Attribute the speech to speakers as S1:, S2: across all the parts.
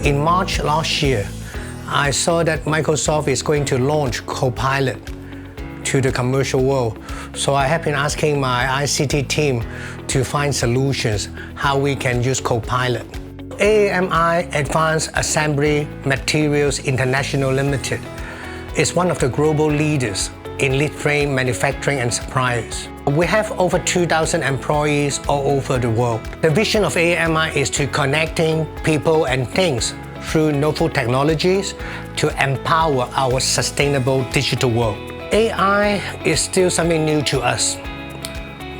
S1: In March last year, I saw that Microsoft is going to launch Copilot to the commercial world. So I have been asking my ICT team to find solutions how we can use Copilot. AAMI Advanced Assembly Materials International Limited is one of the global leaders in lead frame manufacturing and suppliers. We have over 2,000 employees all over the world. The vision of AAMI is to connecting people and things through novel technologies to empower our sustainable digital world. AI is still something new to us.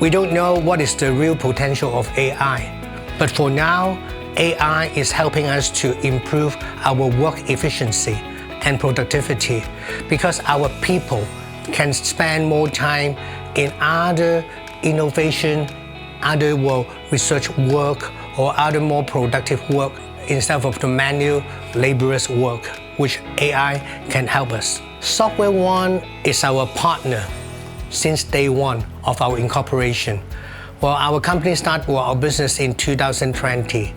S1: We don't know what is the real potential of AI, but for now, AI is helping us to improve our work efficiency and productivity because our people can spend more time in other innovation, other research work, or other more productive work instead of the manual, laborious work, which AI can help us. SoftwareOne is our partner since day one of our incorporation. Well, our company started our business in 2020,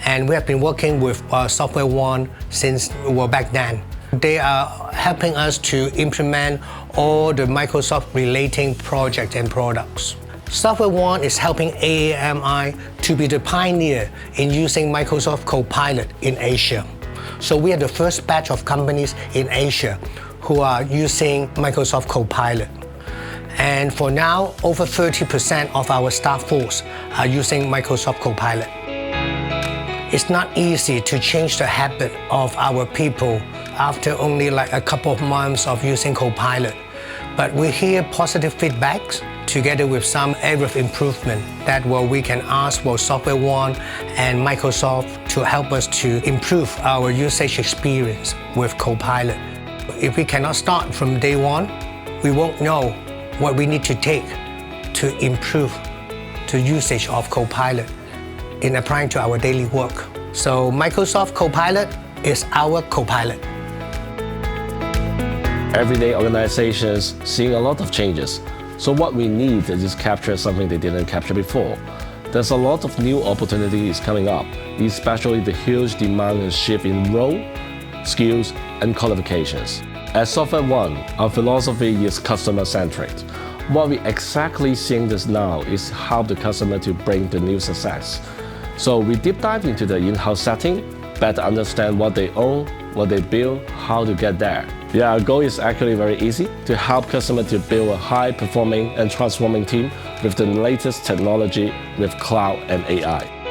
S1: and we have been working with SoftwareOne since back then. They are helping us to implement all the Microsoft relating projects and products. SoftwareOne is helping AAMI to be the pioneer in using Microsoft Copilot in Asia. So we are the first batch of companies in Asia who are using Microsoft Copilot. And for now, over 30% of our staff force are using Microsoft Copilot. It's not easy to change the habit of our people after only like a couple of months of using Copilot. But we hear positive feedbacks together with some area of improvement that we can ask SoftwareOne and Microsoft to help us to improve our usage experience with Copilot. If we cannot start from day one, we won't know what we need to take to improve the usage of Copilot in applying to our daily work. So Microsoft Copilot is our Copilot.
S2: Everyday organizations seeing a lot of changes. So what we need is just capture something they didn't capture before. There's a lot of new opportunities coming up, especially the huge demand and shift in role, skills, and qualifications. At SoftwareOne, our philosophy is customer-centric. What we exactly seeing this now is help the customer to bring the new success. So we deep dive into the in-house setting, better understand what they own, what they build, how to get there. Our goal is actually very easy, to help customers to build a high-performing and transforming team with the latest technology with cloud and AI.